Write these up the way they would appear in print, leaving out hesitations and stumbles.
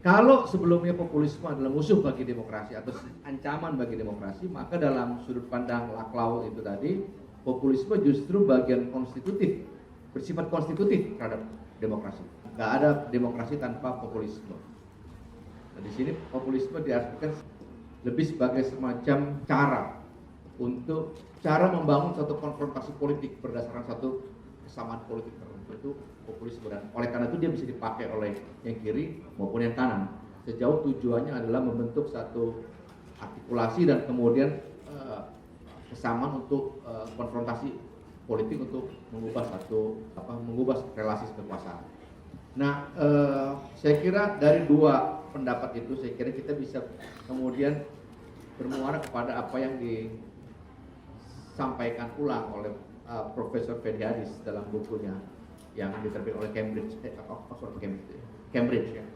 Kalau sebelumnya populisme adalah musuh bagi demokrasi atau ancaman bagi demokrasi, maka dalam sudut pandang Laclau itu tadi, populisme justru bagian konstitutif, bersifat konstitutif terhadap demokrasi. Nggak ada demokrasi tanpa populisme. Nah, di sini populisme diartikan lebih sebagai semacam cara membangun satu konfrontasi politik berdasarkan satu kesamaan politik tertentu, itu populisme. Dan oleh karena itu dia bisa dipakai oleh yang kiri maupun yang kanan, sejauh tujuannya adalah membentuk satu artikulasi dan kemudian kesamaan untuk konfrontasi politik untuk mengubah relasi kekuasaan. Nah, saya kira dari dua pendapat itu, saya kira kita bisa kemudian bermuara kepada apa yang disampaikan ulang oleh Profesor Fediadis dalam bukunya yang diterbitkan oleh Cambridge ya.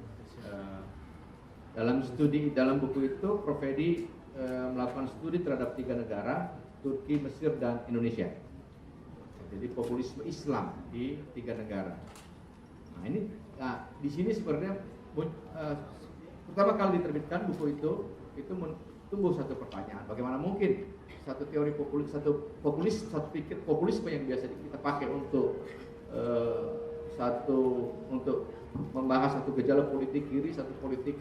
Dalam buku itu Prof. Fedi melakukan studi terhadap 3 negara, Turki, Mesir, dan Indonesia. Jadi populisme Islam di 3 negara. Nah, di sini sebenarnya pertama kali diterbitkan buku itu tumbuh satu pertanyaan, bagaimana mungkin satu teori populisme yang biasa kita pakai untuk membahas satu gejala politik kiri, satu politik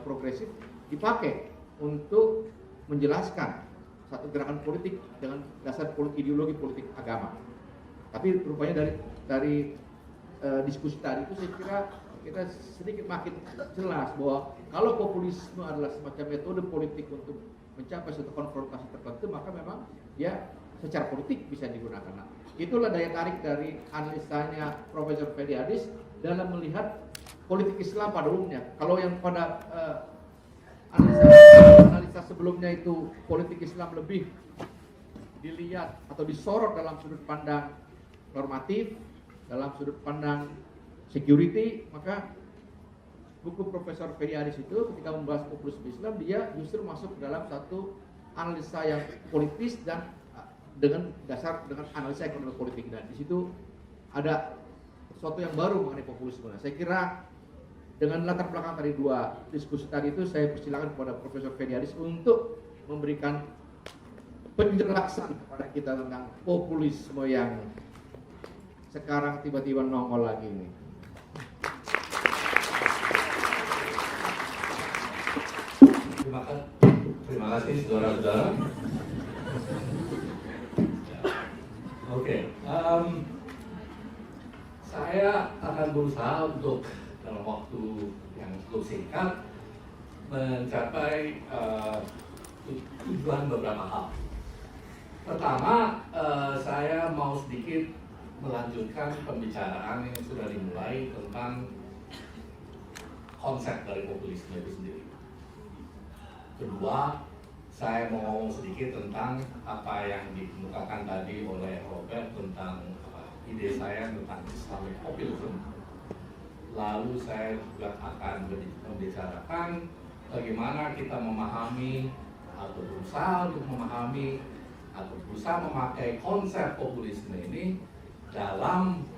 progresif, dipakai untuk menjelaskan satu gerakan politik dengan dasar ideologi politik agama. Tapi rupanya dari diskusi tadi itu saya kira kita sedikit makin jelas bahwa kalau populisme adalah semacam metode politik untuk mencapai suatu konfrontasi tertentu, maka memang dia secara politik bisa digunakan. Nah, itulah daya tarik dari analisanya Profesor Fediadis dalam melihat politik Islam pada umumnya. Kalau yang pada analisa sebelumnya itu politik Islam lebih dilihat atau disorot dalam sudut pandang normatif, dalam sudut pandang security, maka buku Profesor Fediadis itu ketika membahas populisme Islam, dia justru masuk ke dalam satu analisa yang politis dan dengan analisa ekonomi politik. Dan di situ ada sesuatu yang baru mengenai populisme. Nah, saya kira dengan latar belakang dari dua diskusi tadi itu, saya persilakan kepada Profesor Fediadis untuk memberikan penjelasan kepada kita tentang populisme yang sekarang tiba-tiba nongol lagi ini. Terima kasih saudara-saudara. Oke, saya akan berusaha untuk dalam waktu yang cukup singkat mencapai tujuan beberapa hal. Pertama, saya mau sedikit melanjutkan pembicaraan yang sudah dimulai tentang konsep dari populisme itu sendiri. Kedua, saya mau ngomong sedikit tentang apa yang dikemukakan tadi oleh Robert tentang ide saya tentang Islamic populism. Lalu saya juga akan membicarakan bagaimana kita memahami atau berusaha untuk memahami atau berusaha memakai konsep populisme ini dalam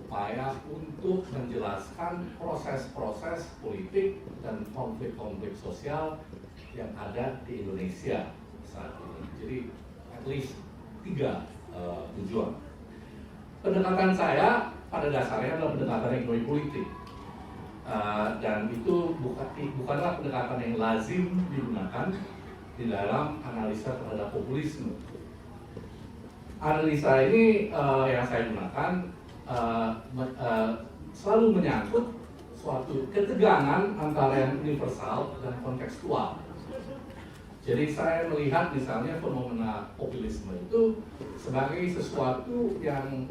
upaya untuk menjelaskan proses-proses politik dan konflik-konflik sosial yang ada di Indonesia saat ini. Jadi at least 3 tujuan. Pendekatan saya pada dasarnya adalah pendekatan ekonomi politik, dan itu bukanlah pendekatan yang lazim digunakan di dalam analisa terhadap populisme. Analisa ini yang saya gunakan selalu menyangkut suatu ketegangan antara yang universal dan kontekstual. Jadi saya melihat misalnya fenomena populisme itu sebagai sesuatu yang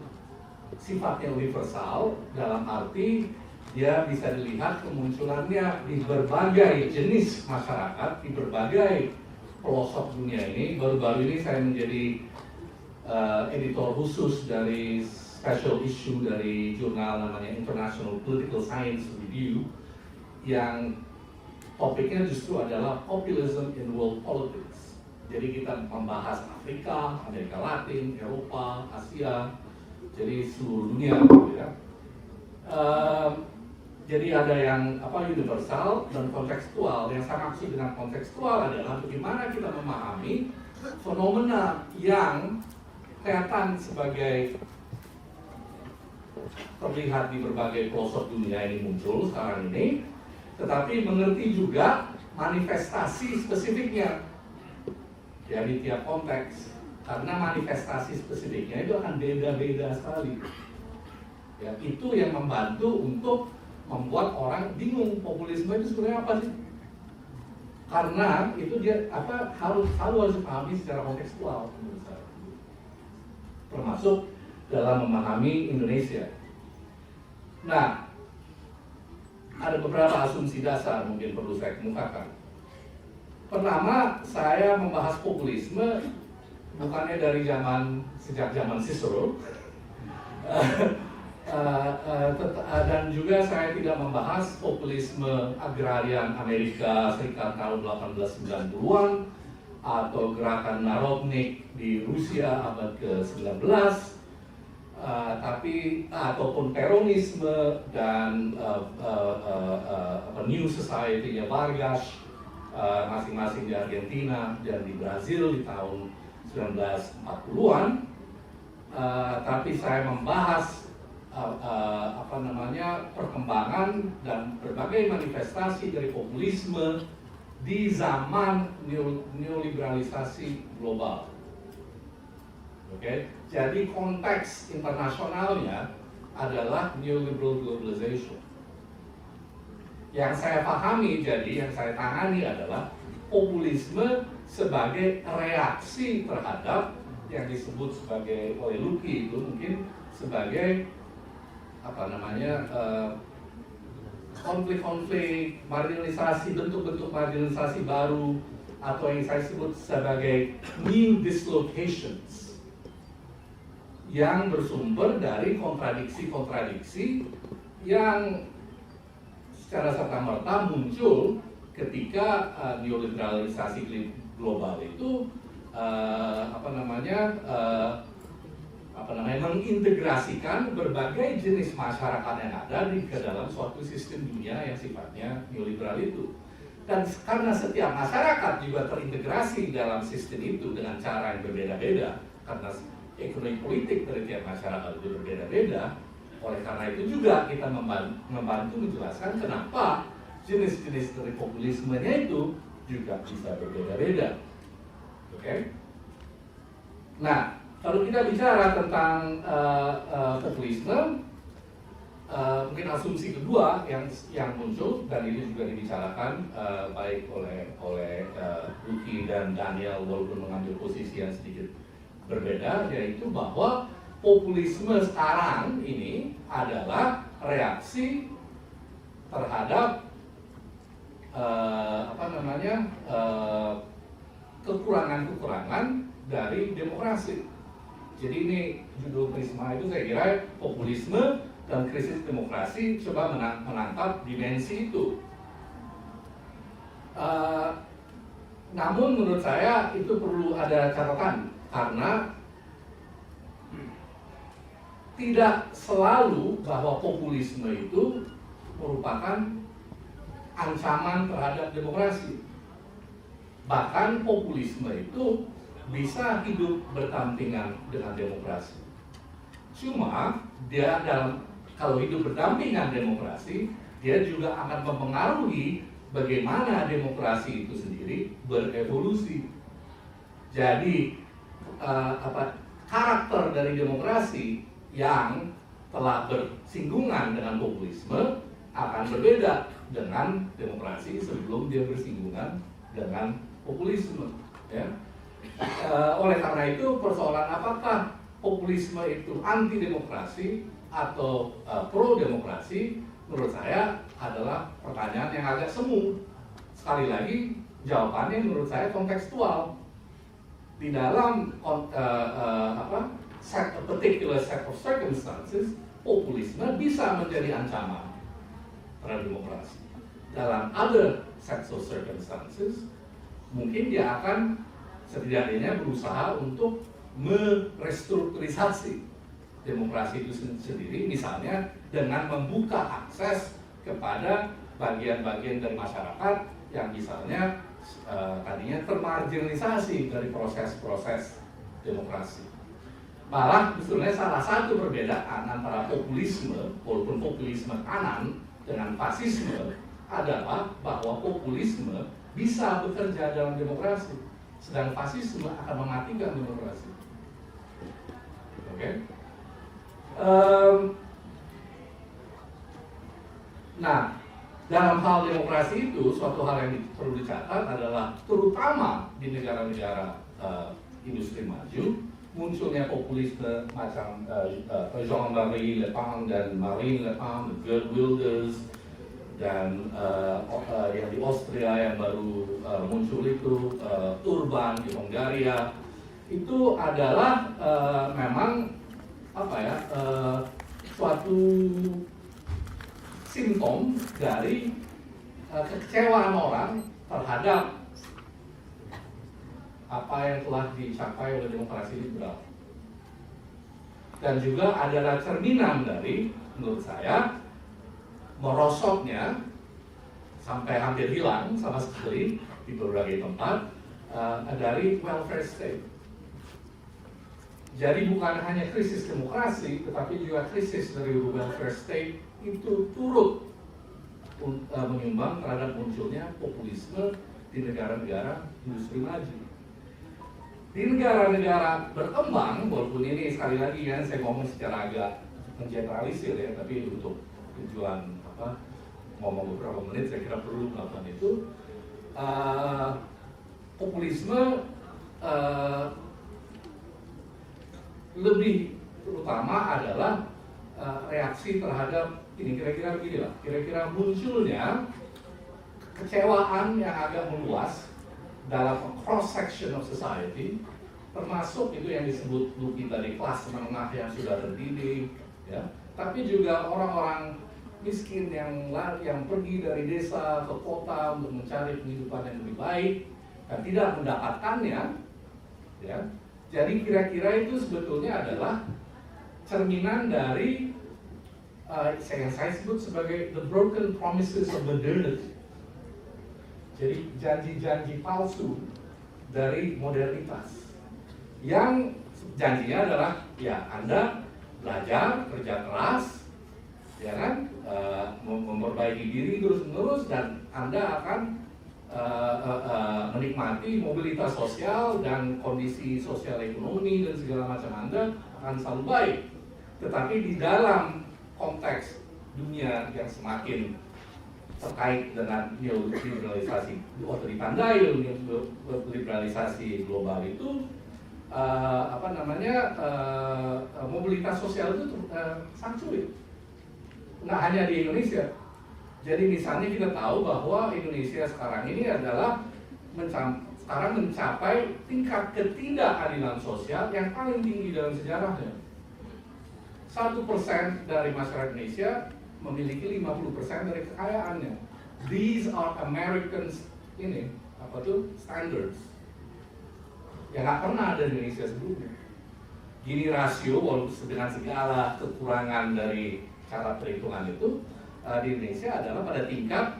sifatnya universal, dalam arti dia bisa dilihat kemunculannya di berbagai jenis masyarakat, di berbagai pelosok dunia ini. Baru-baru ini saya menjadi editor khusus dari special issue dari jurnal namanya International Political Science Review, yang topiknya justru adalah populism in world politics. Jadi kita membahas Afrika, Amerika Latin, Eropa, Asia, jadi seluruh dunia gitu ya. Jadi ada yang universal dan kontekstual. Yang saya maksud dengan kontekstual adalah bagaimana kita memahami fenomena yang kelihatan sebagai terlihat di berbagai pelosok dunia ini muncul sekarang ini, tetapi mengerti juga manifestasi spesifiknya ya di tiap konteks, karena manifestasi spesifiknya itu akan beda-beda sekali. Ya, itu yang membantu untuk membuat orang bingung populisme itu sebenarnya apa sih? Karena itu dia harus dipahami secara kontekstual menurut saya. Termasuk dalam memahami Indonesia. Nah, ada beberapa asumsi dasar mungkin perlu saya kemukakan. Pertama, saya membahas populisme bukannya dari sejak zaman Cicero. Dan juga saya tidak membahas populisme agrarian Amerika Serikat tahun 1890-an atau gerakan Narodnik di Rusia abad ke-19, ataupun Peronisme dan New Society-nya Vargas masing-masing di Argentina dan di Brazil di tahun 1940-an. Tapi saya membahas perkembangan dan berbagai manifestasi dari populisme di zaman neoliberalisasi global. Oke, jadi konteks internasionalnya adalah neoliberal globalization. Yang saya pahami, yang saya tangani adalah populisme sebagai reaksi terhadap yang disebut sebagai oleh Lucky itu mungkin sebagai konflik-konflik, marginalisasi, bentuk-bentuk marginalisasi baru, atau yang saya sebut sebagai new dislocations yang bersumber dari kontradiksi-kontradiksi yang secara serta-merta muncul ketika neoliberalisasi global itu mengintegrasikan berbagai jenis masyarakat yang ada ke dalam suatu sistem dunia yang sifatnya neoliberal itu. Dan karena setiap masyarakat juga terintegrasi dalam sistem itu dengan cara yang berbeda-beda, karena ekonomi politik dari tiap masyarakat itu berbeda-beda, oleh karena itu juga kita membantu menjelaskan kenapa jenis-jenis dari populismenya itu juga bisa berbeda-beda. Oke? Nah, kalau kita bicara tentang populisme, mungkin asumsi kedua yang muncul dan ini juga dibicarakan baik oleh Lucky dan Daniel walaupun mengambil posisi yang sedikit berbeda, yaitu bahwa populisme sekarang ini adalah reaksi terhadap kekurangan-kekurangan dari demokrasi. Jadi ini judul Prisma itu saya kira populisme dan krisis demokrasi coba menangkap dimensi itu. Namun menurut saya itu perlu ada catatan karena tidak selalu bahwa populisme itu merupakan ancaman terhadap demokrasi. Bahkan populisme itu bisa hidup berdampingan dengan demokrasi. Cuma dia kalau hidup berdampingan demokrasi, dia juga akan mempengaruhi bagaimana demokrasi itu sendiri berevolusi. Jadi karakter dari demokrasi yang telah bersinggungan dengan populisme akan berbeda dengan demokrasi sebelum dia bersinggungan dengan populisme. Ya. Oleh karena itu persoalan apakah populisme itu anti demokrasi atau pro demokrasi, menurut saya adalah pertanyaan yang agak semu. Sekali lagi jawabannya menurut saya kontekstual. Di dalam particular set of circumstances, populisme bisa menjadi ancaman terhadap demokrasi. Dalam other sets of circumstances, mungkin dia akan setidaknya berusaha untuk merestrukturisasi demokrasi itu sendiri, misalnya dengan membuka akses kepada bagian-bagian dari masyarakat yang misalnya tadinya termarginalisasi dari proses-proses demokrasi. Malah sebenarnya salah satu perbedaan antara populisme, walaupun populisme kanan dengan fasisme, adalah bahwa populisme bisa bekerja dalam demokrasi, sedang fasisme akan mematikan demokrasi. Oke? Nah, dalam hal demokrasi itu, suatu hal yang perlu dicatat adalah terutama di negara-negara industri maju, munculnya populisme macam Jean-Marie Le Pen dan Marine Le Pen, Geert Wilders, dan yang di Austria yang baru muncul itu, Urban di Hungaria, itu adalah memang suatu simptom dari kekecewaan orang terhadap apa yang telah dicapai oleh demokrasi liberal. Dan juga adalah cerminan dari, menurut saya, merosotnya sampai hampir hilang sama sekali di berbagai tempat dari welfare state. Jadi bukan hanya krisis demokrasi, tetapi juga krisis dari welfare state itu turut menyumbang terhadap munculnya populisme di negara-negara industri maju. Di negara-negara berkembang, walaupun ini sekali lagi kan saya ngomong secara agak mengeneralisir ya, tapi untuk tujuan ngomong beberapa menit saya kira perlu melakukan itu. Populisme lebih terutama adalah reaksi terhadap ini, kira-kira beginilah, kira-kira munculnya kekecewaan yang agak meluas dalam cross section of society, termasuk itu yang disebut Luki tadi, kelas menengah yang sudah terdidik, ya, tapi juga orang-orang miskin yang pergi dari desa ke kota untuk mencari penghidupan yang lebih baik dan tidak mendapatkannya, ya. Jadi kira-kira itu sebetulnya adalah cerminan dari yang saya sebut sebagai the broken promises of modernity. Jadi janji-janji palsu dari modernitas yang janjinya adalah ya Anda belajar, kerja keras, ya kan, memperbaiki diri terus-menerus, dan Anda akan menikmati mobilitas sosial dan kondisi sosial ekonomi dan segala macam Anda akan selalu baik. Tetapi di dalam konteks dunia yang semakin terkait dengan neoliberalisasi atau ditandai neoliberalisasi global itu, mobilitas sosial itu sangat sulit. Nggak hanya di Indonesia. Jadi misalnya kita tahu bahwa Indonesia sekarang ini adalah sekarang mencapai tingkat ketidakadilan sosial yang paling tinggi dalam sejarahnya. 1% dari masyarakat Indonesia memiliki 50% dari kekayaannya. These are Americans standards yang nggak pernah ada di Indonesia sebelumnya. Gini rasio, walaupun dengan segala kekurangan dari cara perhitungan itu, di Indonesia adalah pada tingkat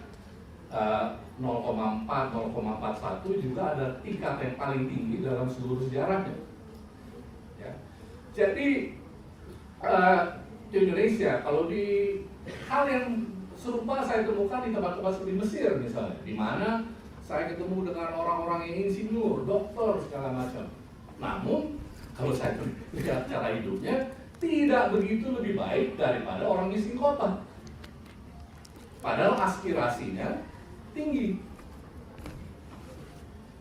0,4, 0,41 juga ada tingkat yang paling tinggi dalam seluruh sejarahnya. Ya. Jadi di Indonesia, kalau di hal yang serupa saya temukan di tempat-tempat seperti Mesir misalnya, di mana saya ketemu dengan orang-orang yang insinyur, dokter, segala macam. Namun, kalau saya lihat cara hidupnya, tidak begitu lebih baik daripada orang miskin kota. Padahal aspirasinya tinggi.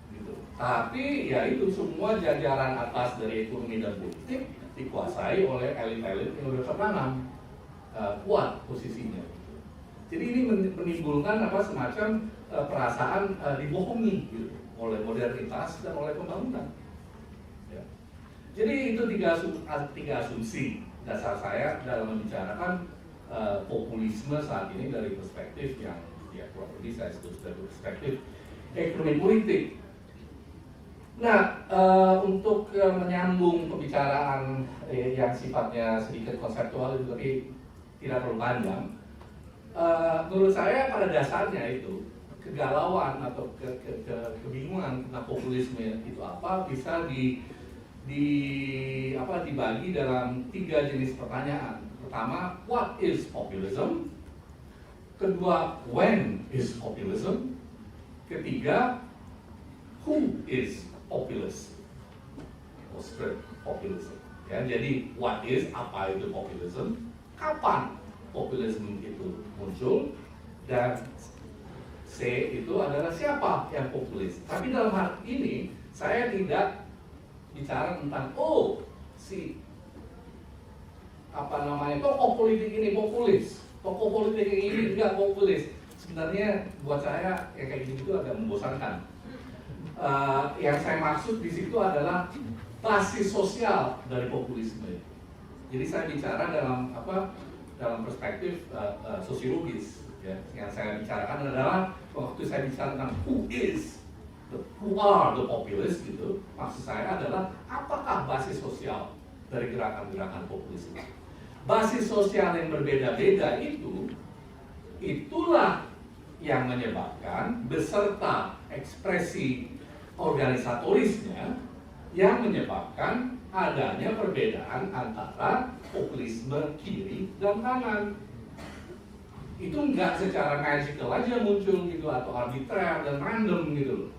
Gitu. Tapi ya itu semua jajaran atas dari ekonomi dan politik dikuasai oleh elit-elit yang udah tertanam, kuat posisinya. Jadi ini menimbulkan semacam perasaan dibohongi gitu, oleh modernitas dan oleh pembangunan. Ya. Jadi itu tiga asumsi dasar saya dalam membicarakan populisme saat ini dari perspektif yang ya kurang lebih saya sebut dari perspektif ekonomi politik. Nah, untuk menyambung pembicaraan yang sifatnya sedikit konseptual tapi tidak terlalu panjang, menurut saya pada dasarnya itu kegalauan atau kebingungan tentang populisme itu apa bisa dibagi dalam 3 jenis pertanyaan. Pertama, what is populism? Kedua, when is populism? Ketiga, who is populist? Or spread populism. Ya, jadi what is, apa itu populism? Kapan populisme itu muncul? Dan C itu adalah siapa yang populis. Tapi dalam hal ini saya tidak bicara tentang si tokoh politik ini populis, tokoh politik ini tidak populis. Sebenarnya buat saya yang kayak gitu agak membosankan. Yang saya maksud di situ adalah basis sosial dari populisme. Jadi saya bicara dalam perspektif sosiologis. Ya. Yang saya bicarakan adalah waktu saya bicara tentang who are the populist gitu, maksud saya adalah apakah basis sosial dari gerakan-gerakan populisme. Basis sosial yang berbeda-beda itulah yang menyebabkan beserta ekspresi organisatorisnya yang menyebabkan adanya perbedaan antara populisme kiri dan kanan. Itu nggak secara magical aja muncul gitu atau arbitrer dan random gitu.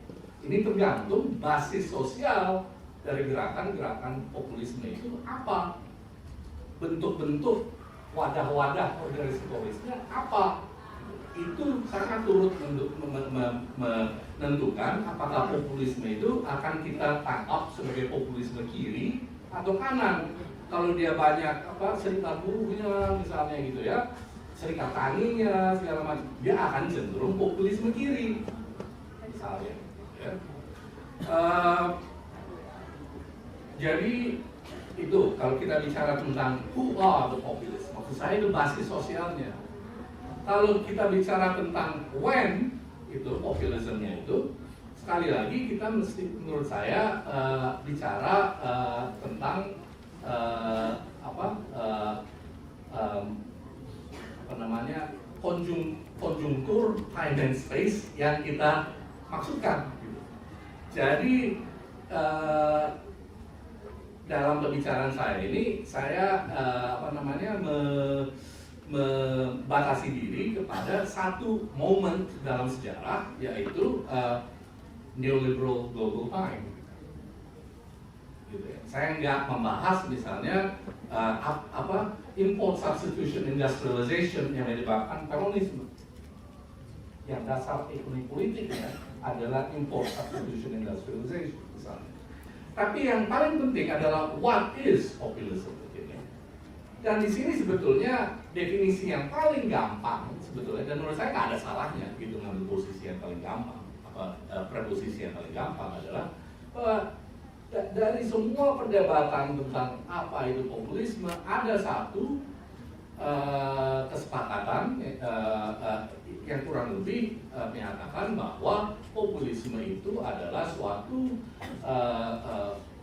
Ini tergantung basis sosial dari gerakan-gerakan populisme itu apa, bentuk-bentuk wadah-wadah organisatorisnya apa. Itu sangat turut menentukan apakah populisme itu akan kita tangkap sebagai populisme kiri atau kanan. Kalau dia banyak serikat buruhnya misalnya gitu ya, serikat taninya segala macam, dia akan cenderung populisme kiri misalnya. Ya. Jadi itu kalau kita bicara tentang who are the populists, maksud saya itu basis sosialnya. Kalau kita bicara tentang when itu populismnya itu, sekali lagi kita mesti menurut saya bicara tentang konjungtur time and space yang kita maksudkan. Jadi dalam pembicaraan saya ini saya membatasi diri kepada satu momen dalam sejarah, yaitu neoliberal global time. Gitu ya. Saya nggak membahas misalnya import substitution industrialization yang menyebabkan peronisme. Yang dasar ekonomi politiknya adalah import substitution industrialization misalnya. Tapi yang paling penting adalah what is populism. Dan di sini sebetulnya definisi yang paling gampang sebetulnya, dan menurut saya nggak ada salahnya gitu ngambil posisi yang paling gampang, preposisi yang paling gampang adalah dari semua perdebatan tentang apa itu populisme ada satu kesepakatan yang kurang lebih menyatakan bahwa populisme itu adalah suatu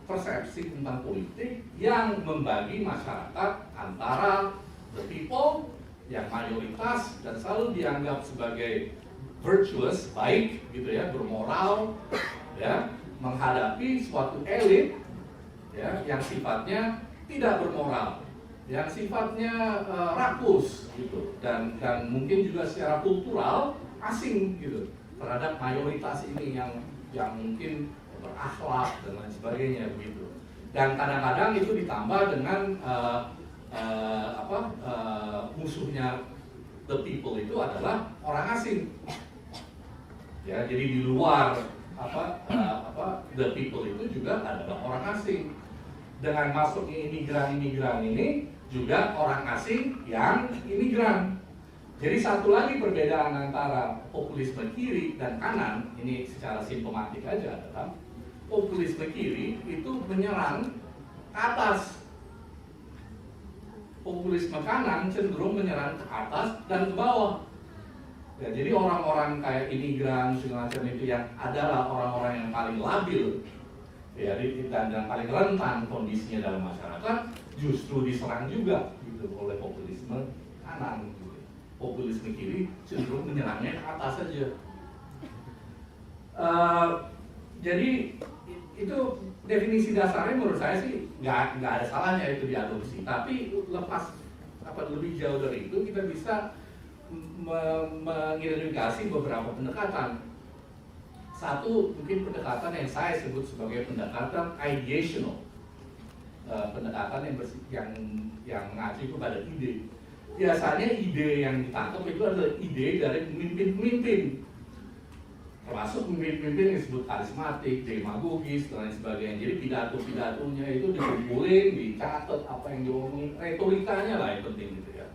persepsi tentang politik yang membagi masyarakat antara the people yang mayoritas dan selalu dianggap sebagai virtuous, baik gitu ya, bermoral ya, menghadapi suatu elit ya yang sifatnya tidak bermoral, yang sifatnya rakus gitu dan mungkin juga secara kultural asing gitu terhadap mayoritas ini yang mungkin berakhlak dan lain sebagainya begitu. Dan kadang-kadang itu ditambah dengan musuhnya the people itu adalah orang asing. Ya, jadi di luar the people itu juga adalah orang asing. Dengan masuknya imigran-imigran ini juga orang asing yang imigran. Jadi satu lagi perbedaan antara populisme kiri dan kanan ini secara simptomatik aja adalah populisme kiri itu menyerang ke atas, populisme kanan cenderung menyerang ke atas dan ke bawah. Ya, jadi orang-orang kayak imigran segala macam itu yang adalah orang-orang yang paling labil ya, dan yang paling rentan kondisinya dalam masyarakat justru diserang juga gitu oleh populisme kanan. Gitu. populisme kiri cenderung menyerangnya ke atas saja. Jadi itu definisi dasarnya menurut saya sih nggak ada salahnya itu diadopsi. Tapi lebih jauh dari itu kita bisa mengidentifikasi beberapa pendekatan. Satu mungkin pendekatan yang saya sebut sebagai pendekatan ideational, pendekatan yang mengacu kepada ide. Biasanya ide yang ditangkap itu adalah ide dari pemimpin-pemimpin, termasuk pemimpin-pemimpin yang disebut karismatik, demagogis, dan lain sebagainya. Jadi pidato-pidatonya itu dikumpulin, dicatat apa yang diomongin, retorikanya lah yang penting gitu ya.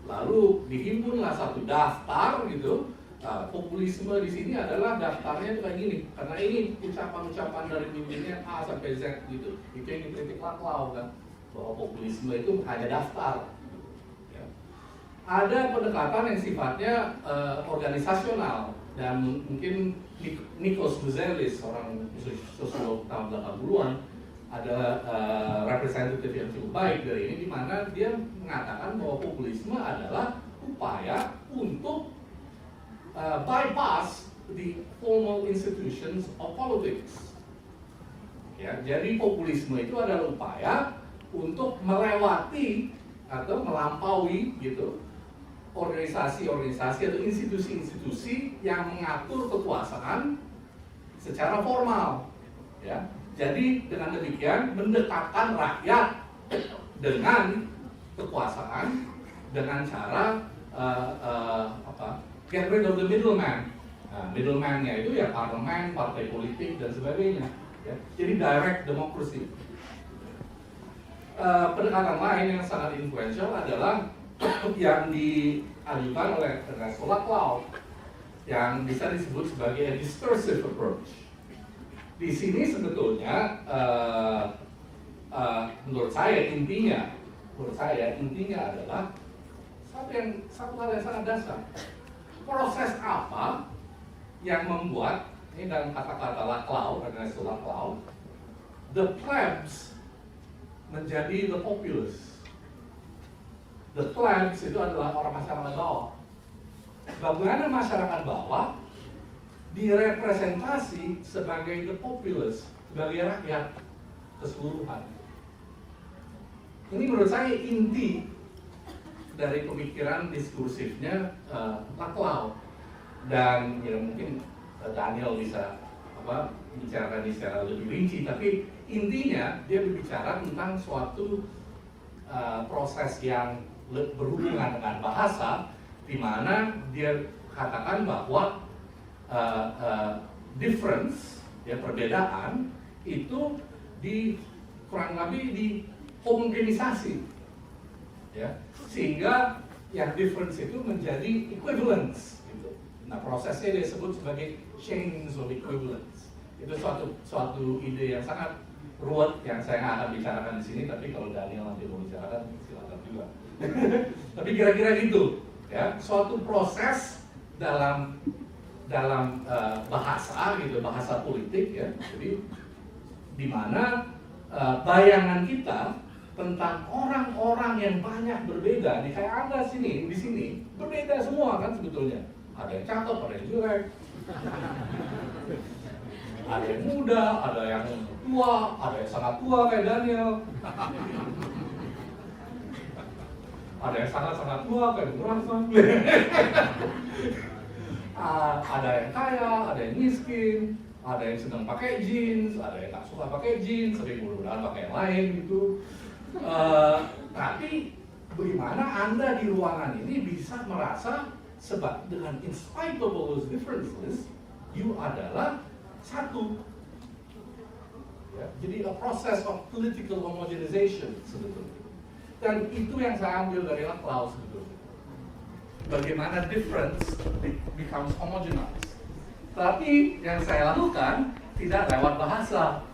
Lalu dihimpunlah satu daftar gitu. Populisme di sini adalah daftarnya kayak gini, karena ini ucapan-ucapan dari pemimpinnya A sampai Z gitu. Itu yang dikritik Laclau kan, bahwa populisme itu hanya daftar. Ada pendekatan yang sifatnya organisasional, dan mungkin Nikos Buzelis, seorang sosiolog tahun 80-an, adalah representatif yang cukup baik dari ini, di mana dia mengatakan bahwa populisme adalah upaya untuk bypass the formal institutions of politics. Ya, jadi populisme itu adalah upaya untuk melewati atau melampaui gitu organisasi-organisasi atau institusi-institusi yang mengatur kekuasaan secara formal. Ya. Jadi dengan demikian mendekatkan rakyat dengan kekuasaan dengan cara get rid of the middleman. Nah, middleman-nya itu ya parlemen, partai politik dan sebagainya. Ya. Jadi direct democracy. Pendekatan lain yang sangat influential adalah yang diajukan oleh Ernesto Laclau, yang bisa disebut sebagai a discursive approach. Di sini sebetulnya menurut saya intinya adalah satu hal yang sangat dasar. Proses apa yang membuat, ini dalam kata-kata Laclau, Ernesto Laclau, the plebs menjadi the populace. The plebs itu adalah orang masyarakat bawah. Bagaimana masyarakat bawah direpresentasi sebagai the populace, sebagai rakyat keseluruhan. Ini menurut saya inti dari pemikiran diskursifnya Laclau, dan ya mungkin Daniel bisa bicarakan ini secara lebih rinci, tapi intinya dia berbicara tentang suatu proses yang berhubungan dengan bahasa, di mana dia katakan bahwa difference, ya perbedaan itu kurang lebih dihomogenisasi, ya, sehingga yang difference itu menjadi equivalence gitu. Nah, prosesnya dia sebut sebagai chains of equivalence. Itu suatu ide yang sangat ruwet yang saya nggak akan bicarakan di sini, tapi kalau Daniel nanti mau bicarakan silakan juga. Tapi kira-kira gitu, ya, suatu proses dalam bahasa gitu, bahasa politik ya. Jadi di mana bayangan kita tentang orang-orang yang banyak berbeda, nih kayak Anda di sini berbeda semua kan sebetulnya. Ada yang cakep, ada yang jelek, ada yang muda, ada yang tua, ada yang sangat tua kayak Daniel, ada yang sangat tua kayak Burhan, ada yang kaya, ada yang miskin, ada yang sedang pakai jeans, ada yang tak suka pakai jeans, sering mudah-mudahan pakai yang lain gitu. Tapi bagaimana Anda di ruangan ini bisa merasa sebab dengan in spite of all those differences, you adalah satu. Ya, jadi a process of political homogenization sebetulnya. Dan itu yang saya ambil dari Laclau sebetulnya. Bagaimana difference becomes homogenized. Tapi yang saya lakukan tidak lewat bahasa.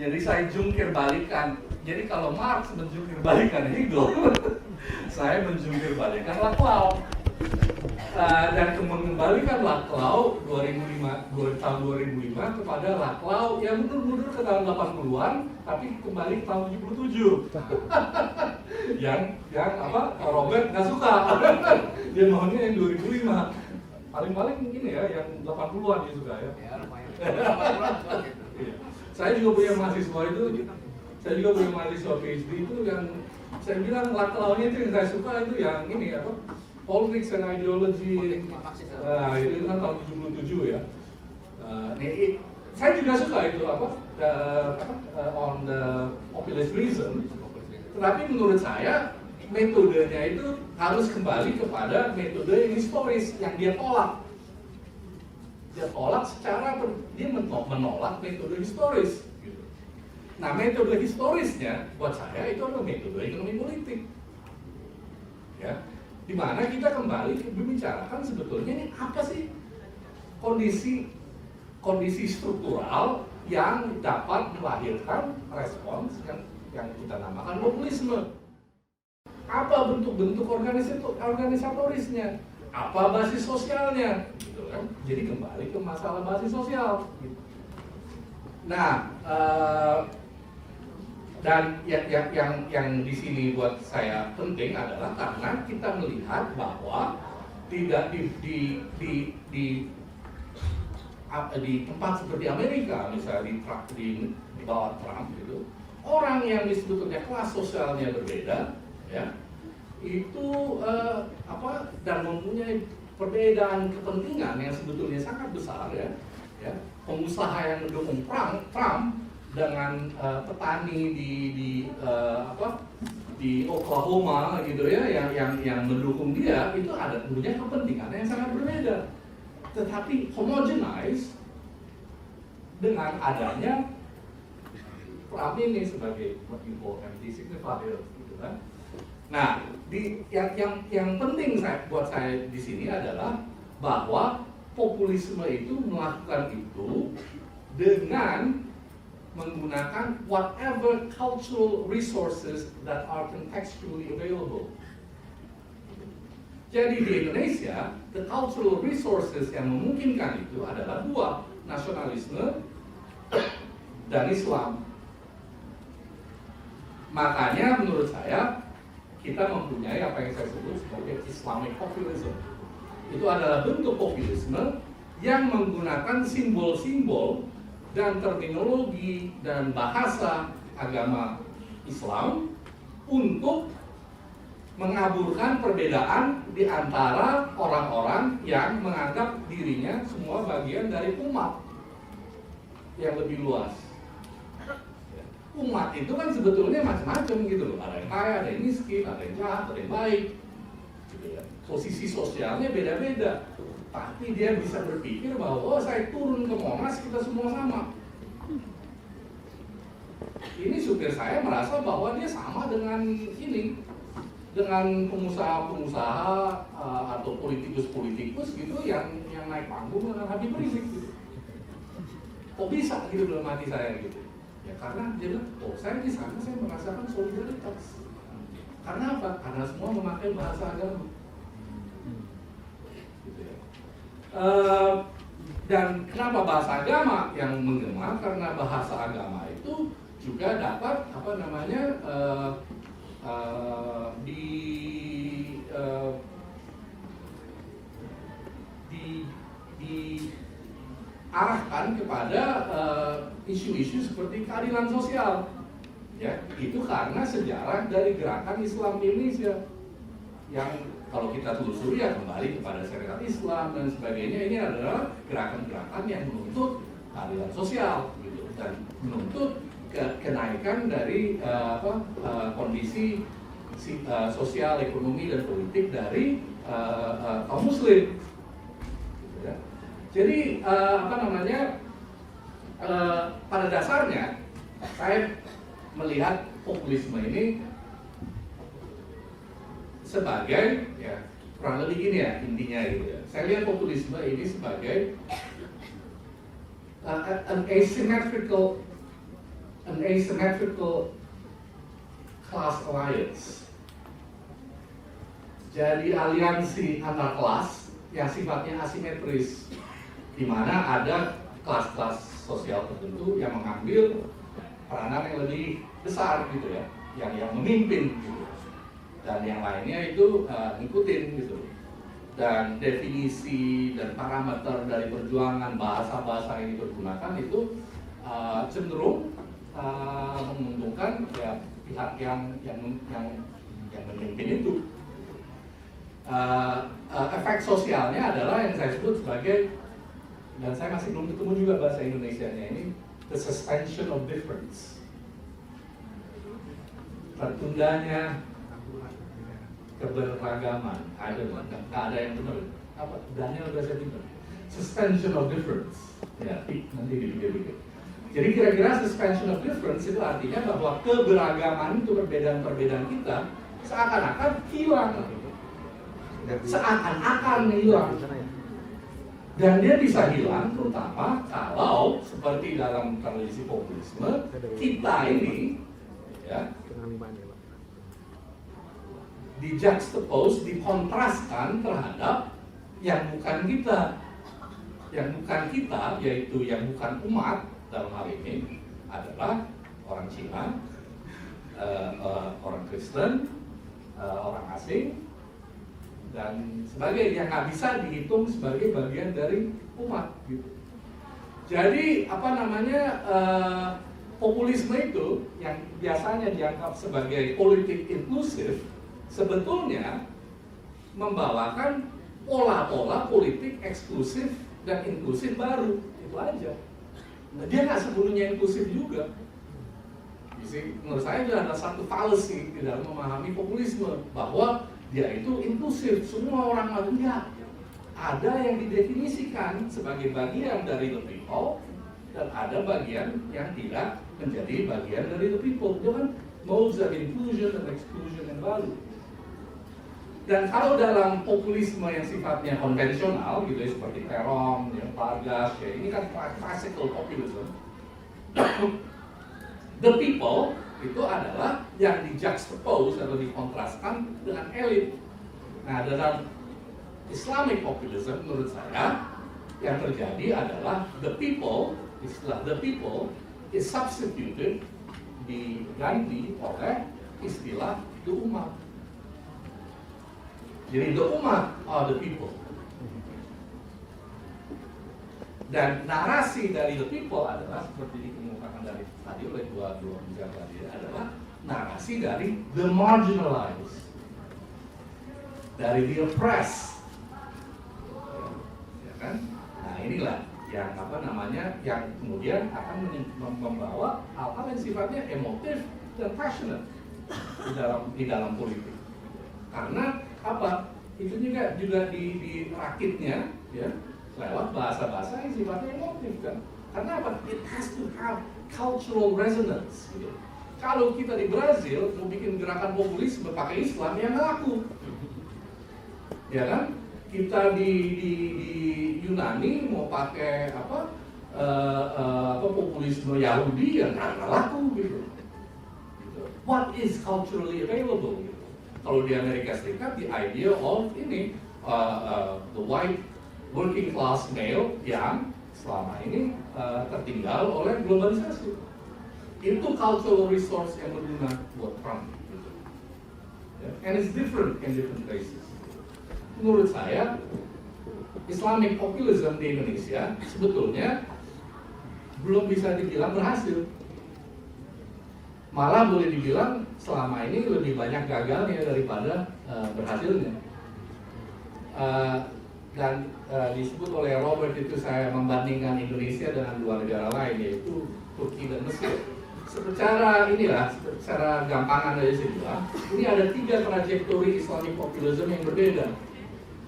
Jadi saya jungkir balikan. Jadi kalau Marx menjungkir balikan Hegel, saya menjungkir balikan Laclau. Dan mengembalikan Laclau tahun 2005 kepada Laclau yang mundur ke tahun 80-an, tapi kembali ke tahun 77. yang apa Robert nggak suka. Dia maunya yang 2005. Paling-paling ini ya yang 80-an dia suka ya. Ya lumayan. Iya. Saya juga punya mahasiswa itu, saya juga punya mahasiswa PhD itu yang saya bilang latarnya itu yang saya suka itu yang ini apa politics and ideology. Nah, itu kan tahun 77 ya. Saya juga suka itu apa on the populist reason. Tetapi menurut saya metodenya itu harus kembali kepada metode yang historis yang dia tolak. Dia tolak secara dia menolak metode historis. Gitu. Nah, metode historisnya buat saya itu adalah metode ekonomi politik. Ya, di mana kita kembali membicarakan sebetulnya ini apa sih kondisi struktural yang dapat melahirkan respons yang kita namakan populisme. Apa bentuk-bentuk organisatorisnya? Apa basis sosialnya? Gitu kan? Jadi kembali ke masalah basis sosial. Gitu. Nah, dan yang di sini buat saya penting adalah karena kita melihat bahwa tidak di tempat seperti Amerika, misalnya di bawah Trump gitu, orang yang sebetulnya kelas sosialnya berbeda, ya, itu dan mempunyai perbedaan kepentingan yang sebetulnya sangat besar, ya, pengusaha yang mendukung Trump dengan petani di Oklahoma gitu ya, yang mendukung dia itu punya kepentingan yang sangat berbeda. Tetapi homogenize dengan adanya Trump ini sebagai empty signifier, gitu kan. Nah, yang penting buat saya di sini adalah bahwa populisme itu melakukan itu dengan menggunakan whatever cultural resources that are contextually available. Jadi di Indonesia, the cultural resources yang memungkinkan itu adalah dua, nasionalisme dan Islam. Makanya menurut saya, kita mempunyai apa yang saya sebut sebagai Islamic populism. Itu adalah bentuk populisme yang menggunakan simbol-simbol dan terminologi dan bahasa agama Islam untuk mengaburkan perbedaan di antara orang-orang yang menganggap dirinya semua bagian dari umat yang lebih luas. Umat itu kan sebetulnya macam-macam gitu loh, ada yang kaya, ada yang miskin, ada yang jahat, ada yang baik. Gitu ya. Posisi sosialnya beda-beda, tapi dia bisa berpikir bahwa oh saya turun ke Monas kita semua sama. Ini supir saya merasa bahwa dia sama dengan ini. Dengan pengusaha-pengusaha atau politikus-politikus gitu yang naik panggung dengan Habib Rizik gitu. Kok bisa gitu dalam hati saya gitu? Ya karena dia bilang, oh saya di sana saya merasakan solidaritas. Karena apa? Karena semua memakai bahasa agama. Gitu ya. Dan kenapa bahasa agama yang menggema? Karena bahasa agama itu juga dapat apa namanya diarahkan kepada isu-isu seperti keadilan sosial, ya itu karena sejarah dari gerakan Islam di Indonesia yang kalau kita telusuri ya kembali kepada syariat Islam dan sebagainya. Ini adalah gerakan-gerakan yang menuntut keadilan sosial gitu, dan menuntut kenaikan dari kondisi sosial, ekonomi dan politik dari kaum muslim. Gitu ya. Jadi pada dasarnya saya melihat populisme ini sebagai ya kurang lebih gini ya intinya gitu ya. Saya lihat populisme ini sebagai an asymmetrical class alliance. Jadi aliansi antar kelas yang sifatnya asimetris, di mana ada kelas-kelas sosial tertentu yang mengambil peranan yang lebih besar gitu ya, yang memimpin gitu. dan yang lainnya itu ngikutin gitu. Dan definisi dan parameter dari perjuangan bahasa-bahasa yang dipergunakan itu cenderung menguntungkan ya pihak yang memimpin itu. Efek sosialnya adalah yang saya sebut sebagai, dan saya masih belum ketemu juga bahasa Indonesianya ini, the suspension of difference. Tertundanya keberagaman, nggak ada yang benar. Apa? Daniel bahasa Timur. Suspension of difference. Ya, nanti dipikir-pikir. Jadi kira-kira suspension of difference itu artinya bahwa keberagaman itu perbedaan-perbedaan kita seakan-akan hilang. Seakan-akan hilang. Dan dia bisa hilang terutama kalau seperti dalam tradisi populisme kita ini ya dijuxtapose, dikontraskan terhadap yang bukan kita. Yang bukan kita, yaitu yang bukan umat dalam hal ini adalah orang Cina, orang Kristen, orang asing, dan sebagainya yang nggak bisa dihitung sebagai bagian dari umat gitu. Jadi apa namanya populisme itu yang biasanya dianggap sebagai politik inklusif sebetulnya membawakan pola-pola politik eksklusif dan inklusif baru, itu aja. Nah, dia nggak sepenuhnya inklusif juga. Jadi, menurut saya itu ada satu fallacy di dalam memahami populisme bahwa dia itu inklusif, semua orang manusia. Ada yang didefinisikan sebagai bagian dari the people dan ada bagian yang tidak menjadi bagian dari the people. Itu kan modes of inclusion dan exclusion yang baru. Dan kalau dalam populisme yang sifatnya konvensional gitu ya, seperti Peron, ya, Vargas, ya, ini kan classical populism. The people itu adalah yang dijuxtapose atau dikontraskan dengan elit. Nah, dalam Islamic populism menurut saya yang terjadi adalah the people, istilah the people is substituted, diganti oleh istilah the umat. Jadi the umat are the people. Dan narasi dari the people adalah seperti dikemukakan dari tadi oleh dua pembicara tadi adalah narasi dari the marginalized, dari the oppressed, ya kan? Nah inilah yang apa namanya yang kemudian akan membawa hal-hal yang sifatnya emotif dan passionate di dalam politik. Karena apa? Itu juga dirakitnya ya lewat bahasa-bahasa yang sifatnya emotif kan. Karena apa? It has to have cultural resonance gitu. Kalau kita di Brazil mau bikin gerakan populisme pakai Islam yang laku. Ya kan? Kita di Yunani mau pakai apa populisme Yahudi yang nggak laku gitu. What is culturally available gitu. Kalau di Amerika Serikat, the idea of ini the white working class male yang selama ini tertinggal oleh globalisasi. Itu cultural resource yang berguna buat Trump. Gitu. Yeah. And it's different in different places. Menurut saya, Islamic populism di Indonesia sebetulnya belum bisa dibilang berhasil. Malah boleh dibilang selama ini lebih banyak gagalnya daripada berhasilnya. Dan disebut oleh Robert itu saya membandingkan Indonesia dengan dua negara lain yaitu Turki dan Mesir. Secara gampangan aja saya bilang, ini ada 3 trajektori Islamic populism yang berbeda.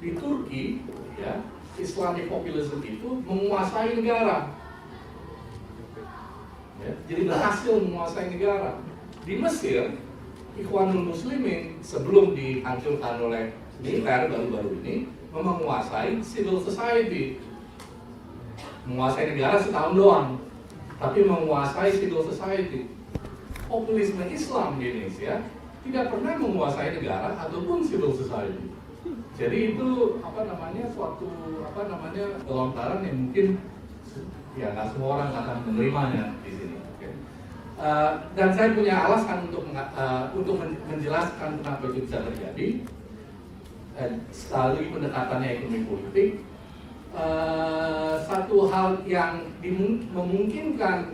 Di Turki, ya, Islamic populism itu menguasai negara. Ya, jadi berhasil menguasai negara. Di Mesir, Ikhwanul Muslimin sebelum dihancurkan oleh militer baru-baru ini menguasai civil society. Menguasai negara setahun doang, tapi menguasai civil society. Populisme Islam di Indonesia tidak pernah menguasai negara ataupun civil society. Jadi itu suatu kelontaran yang mungkin ya nggak semua orang akan menerimanya di sini. Okay. Dan saya punya alasan untuk menjelaskan kenapa itu bisa terjadi. Sekali pendekatannya ekonomi politik. Satu hal yang memungkinkan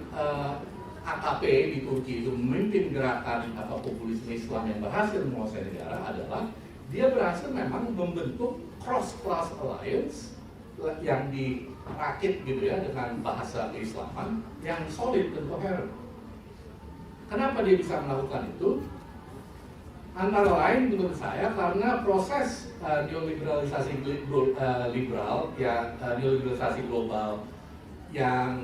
AKP di Turki itu memimpin gerakan populisme Islam yang berhasil menguasai negara adalah dia berhasil memang membentuk cross-class alliance yang dirakit gitu ya dengan bahasa keislaman yang solid dan koheren. Kenapa dia bisa melakukan itu? Antara lain menurut saya karena proses neoliberalisasi liberal ya neoliberalisasi global yang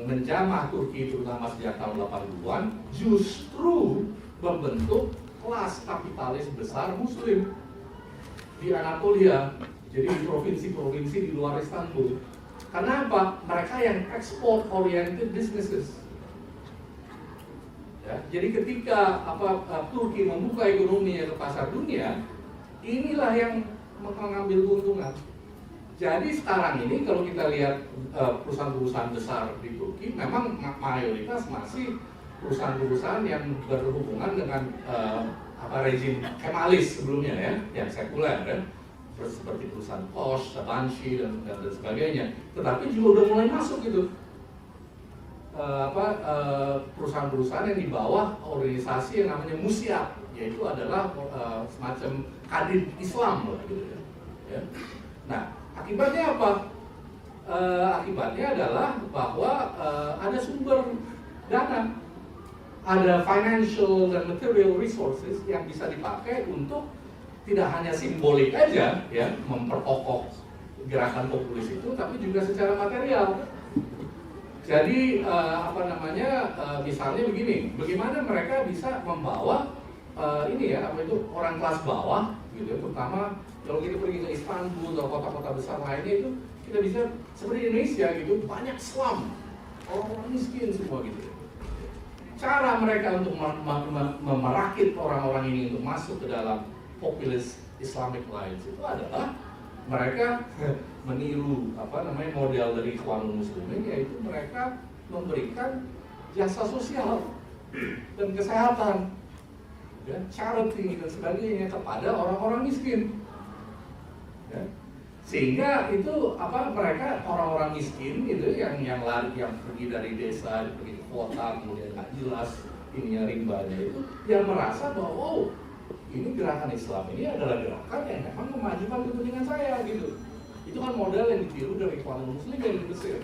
menjamah Turki terutama sejak tahun 80-an justru membentuk kelas kapitalis besar Muslim di Anatolia, jadi di provinsi-provinsi di luar Istanbul. Karena apa? Mereka yang export oriented businesses. Ya, jadi ketika Turki membuka ekonominya ke pasar dunia, inilah yang mengambil keuntungan. Jadi sekarang ini kalau kita lihat perusahaan-perusahaan besar di Turki, memang mayoritas masih perusahaan-perusahaan yang berhubungan dengan rezim Kemalis sebelumnya ya, yang sekuler ya, seperti perusahaan Posh, Sabancı dan sebagainya. Tetapi juga udah mulai masuk gitu perusahaan-perusahaan yang di bawah organisasi yang namanya Musyad, yaitu adalah semacam kadin Islam lah gitu ya. Nah, akibatnya apa? Akibatnya adalah bahwa ada sumber dana, ada financial dan material resources yang bisa dipakai untuk tidak hanya simbolik aja ya memperkokoh gerakan populis itu, tapi juga secara material. Jadi misalnya begini, bagaimana mereka bisa membawa orang kelas bawah gitu, terutama kalau kita pergi ke Istanbul atau kota-kota besar lainnya itu kita bisa seperti Indonesia gitu, banyak slum, orang-orang miskin semua gitu. Cara mereka untuk merakit orang-orang ini untuk masuk ke dalam populist Islamic Alliance itu adalah mereka meniru model dari Ikhwanul Muslimin, yaitu mereka memberikan jasa sosial dan kesehatan, ya, charity dan sebagainya kepada orang-orang miskin. Ya. Sehingga itu mereka orang-orang miskin gitu yang lari, yang pergi dari desa pergi ke kota, kemudian nggak jelas ininya rimbanya itu, yang merasa bahwa ini gerakan Islam ini adalah gerakan yang memang memajukan kepentingan saya gitu. Itu kan model yang ditiru dari Ikhwanul Muslimin di Mesir.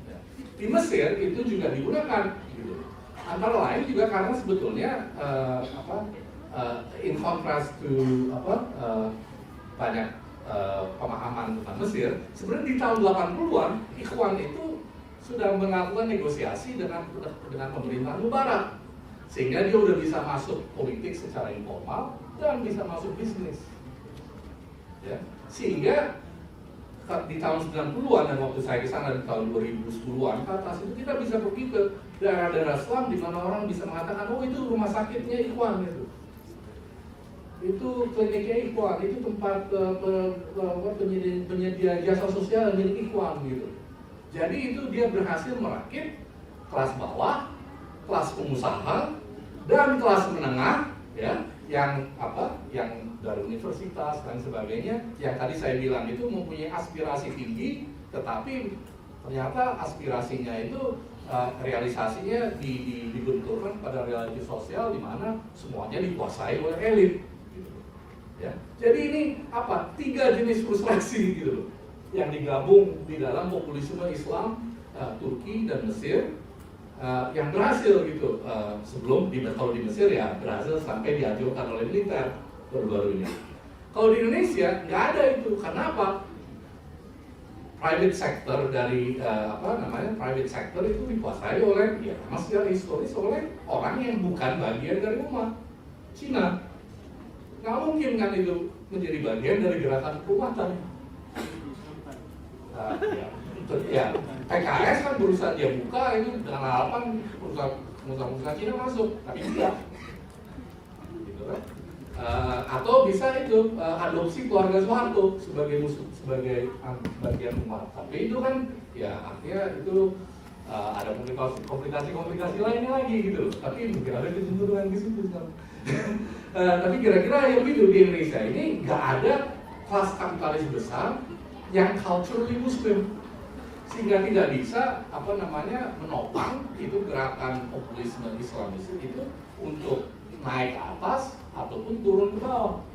Ya. Di Mesir itu juga digunakan gitu. Antara lain juga karena sebetulnya in contrast to banyak pemahaman tentang Mesir, sebenarnya di tahun 80-an Ikhwan itu sudah melakukan negosiasi dengan pemerintahan Mubarak, sehingga dia udah bisa masuk politik secara informal dan bisa masuk bisnis. Ya. Sehingga di tahun 90-an dan waktu saya ke sana di tahun 2010-an ke atas itu kita bisa pergi ke daerah-daerah Islam di mana orang bisa mengatakan, oh itu rumah sakitnya Ikhwan itu. Itu kliniknya Ikhwan, itu tempat penyedia jasa sosial milik Ikhwan gitu. Jadi itu dia berhasil merakit kelas bawah, kelas pengusaha, dan kelas menengah, ya, yang dari universitas dan sebagainya, yang tadi saya bilang itu mempunyai aspirasi tinggi, tetapi ternyata aspirasinya itu realisasinya dibenturkan pada reality sosial di mana semuanya dikuasai oleh elit. Ya. Jadi ini tiga jenis frustrasi gitu loh, yang digabung di dalam populisme Islam Turki dan Mesir yang berhasil gitu. Sebelum kalau di Mesir ya berhasil sampai dihancurkan oleh militer baru-baru ini. Kalau di Indonesia nggak ada itu. Kenapa? Private sector dari private sector itu dikuasai oleh secara historis oleh orang yang bukan bagian dari umat Cina. Nggak mungkin kan itu menjadi bagian dari gerakan keumatan. PKS kan berusaha dia buka itu dengan harapan pengusaha Cina masuk, tapi tidak. Gitu kan? Atau bisa itu adopsi keluarga Soeharto sebagai bagian umat. Tapi itu kan ya artinya itu ada komplikasi lainnya lagi gitu. Tapi mungkin ada kecenderungan di situ. Tapi kira-kira yang begitu di Indonesia ini nggak ada kelas kapitalis besar yang culturally Muslim, sehingga tidak bisa menopang itu gerakan populisme Islamis itu untuk naik ke atas ataupun turun ke bawah.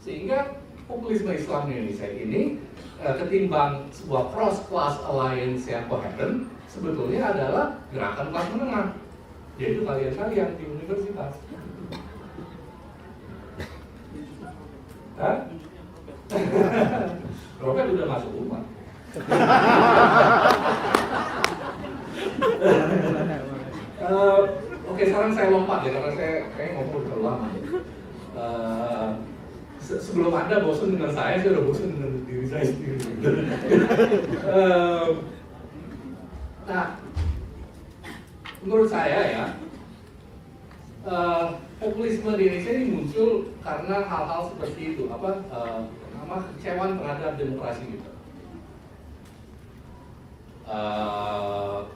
Sehingga populisme Islam di Indonesia ini ketimbang sebuah cross class alliance yang coherent, sebetulnya adalah gerakan kelas menengah, yaitu kalian-kalian di universitas. Hah? Robert udah masuk rumah. Oke, sekarang saya lompat ya, karena saya kayaknya ngomong terlalu lama. Sebelum Anda bosan dengan saya udah bosan dengan diri saya sendiri. Nah, menurut saya ya, populisme di Indonesia ini muncul karena hal-hal seperti itu, kekecewaan terhadap demokrasi kita.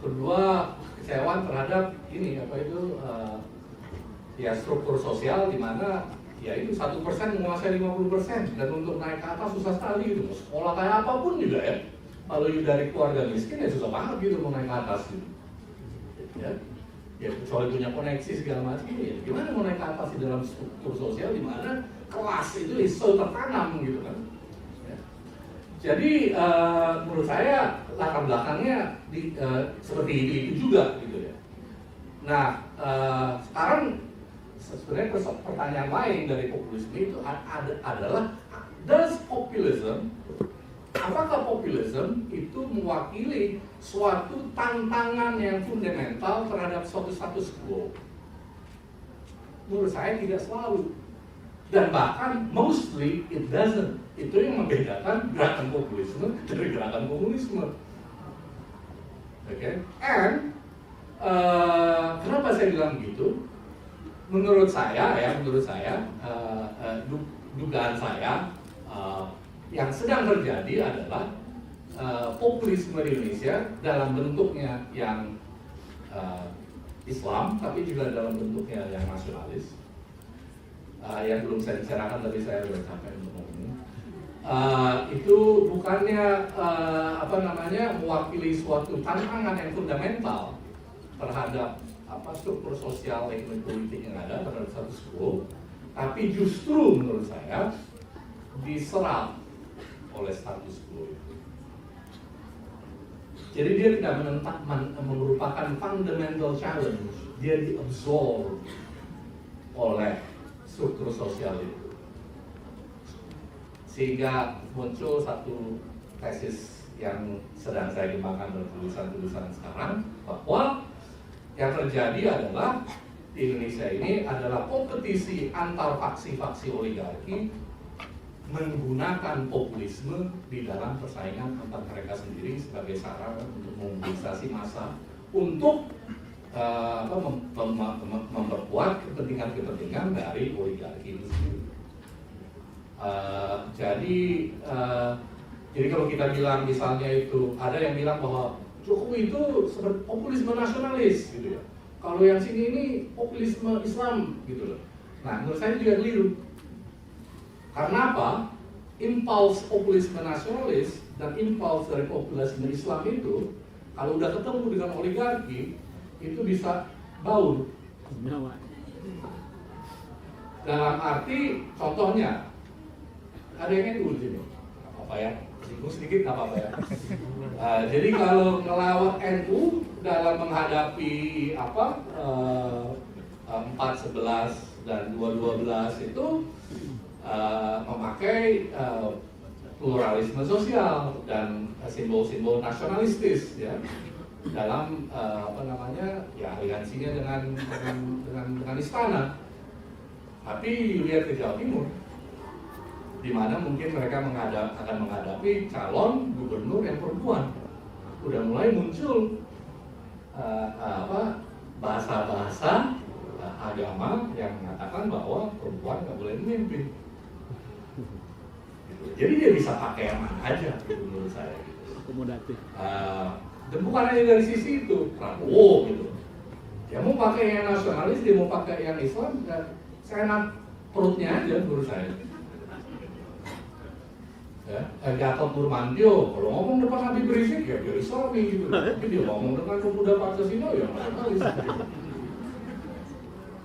Kedua, kekecewaan terhadap struktur sosial di mana ya itu 1% menguasai 50%, dan untuk naik ke atas susah sekali gitu. Sekolah kayak apapun juga ya, kalau dari keluarga miskin ya susah banget gitu mau naik ke atas gitu. Ya kecuali punya koneksi segala macam ya gimana mau naik ke atas di dalam struktur sosial di mana kelas itu so tertanam gitu kan. Jadi menurut saya latar belakangnya seperti itu juga gitu ya. Nah sekarang sebenarnya pertanyaan lain dari populisme itu adalah apakah populisme itu mewakili suatu tantangan yang fundamental terhadap suatu status quo? Menurut saya tidak selalu, dan bahkan mostly it doesn't. Itu yang membedakan gerakan populisme dari gerakan komunisme. Okay? And kenapa saya bilang gitu? Menurut saya, dugaan saya yang sedang terjadi adalah populisme di Indonesia dalam bentuknya yang Islam, tapi juga dalam bentuknya yang nasionalis. Yang belum saya bicarakan, tapi saya sudah capek untuk ngomong. Itu bukannya mewakili suatu tantangan yang fundamental terhadap struktur sosial, ekonomi, politik yang ada terhadap status quo, tapi justru menurut saya diserap oleh status quo itu. Jadi dia tidak merupakan fundamental challenge, dia diabsorb oleh struktur sosial itu. Sehingga muncul satu tesis yang sedang saya kembangkan dalam tulisan-tulisan sekarang, bahwa yang terjadi adalah di Indonesia ini adalah kompetisi antar faksi-faksi oligarki menggunakan populisme di dalam persaingan antar mereka sendiri sebagai sarana untuk memobilisasi massa untuk memperkuat kepentingan-kepentingan dari oligarki itu sendiri. Jadi kalau kita bilang misalnya itu ada yang bilang bahwa Jokowi itu seperti populisme nasionalis gitu ya. Kalau yang sini ini populisme Islam gitu loh. Nah, menurut saya juga keliru. Karena apa? Impuls populisme nasionalis dan impuls dari populisme Islam itu kalau udah ketemu dengan oligarki itu bisa baur. Dalam arti contohnya ada yang itu di sini. Apa ya? Sedikit nggak apa-apa ya. Jadi kalau ngelawan NU dalam menghadapi 411 dan 212 itu memakai pluralisme sosial dan simbol-simbol nasionalistis ya dalam aliansinya dengan istana. Tapi lihat ke Jawa Timur, di mana mungkin mereka akan menghadapi calon gubernur yang perempuan. Udah mulai muncul bahasa-bahasa agama yang mengatakan bahwa perempuan nggak boleh memimpin. Gitu. Jadi dia bisa pakai yang mana aja, gitu, menurut saya. Gitu. Akomodatif. Dan bukan hanya dari sisi itu, Prabowo gitu. Dia mau pakai yang nasionalis, dia mau pakai yang Islam, dan seenak perutnya aja menurut saya. Ya, Gatot Nurmantio, kalau ngomong depan Habib Rizik ya dia Islami gitu. Tapi dia ngomong dengan pemuda Pancasila ya nasionalis.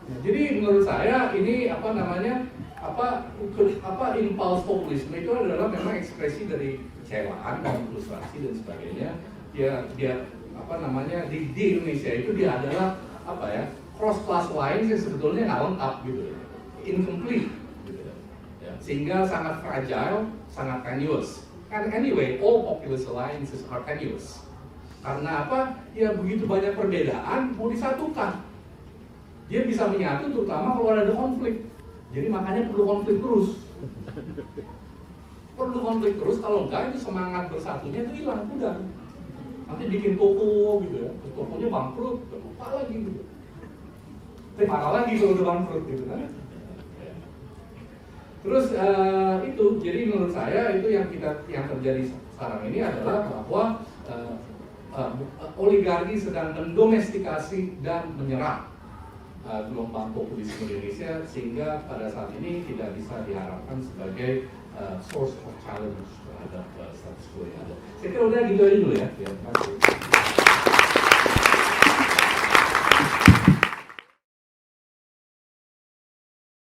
Nah, jadi menurut saya ini impulse populisme itu adalah memang ekspresi dari kecewaan dan frustrasi dan sebagainya. Dia di Indonesia itu dia adalah cross class lines yang sebetulnya nggak lengkap gitu, incomplete gitu ya. Sehingga sangat fragile, sangat tenuous. And anyway, all populist alliances are tenuous. Karena ya begitu banyak perbedaan mau disatukan. Dia bisa menyatu terutama kalau ada konflik. Jadi makanya perlu konflik terus. Perlu konflik terus, kalau enggak itu semangat bersatunya itu hilang, udah. Nanti bikin toko gitu ya, terus tokonya bangkrut, lupa lagi gitu. Tapi marah lagi kalau udah bangkrut gitu kan. Terus itu, jadi menurut saya itu yang terjadi sekarang ini adalah bahwa oligarki sedang mendomestikasi dan menyerang gelombang populisme Indonesia, sehingga pada saat ini tidak bisa diharapkan sebagai source of challenge terhadap status quo yang ada. Saya kira udah gitu aja dulu ya. Terima kasih.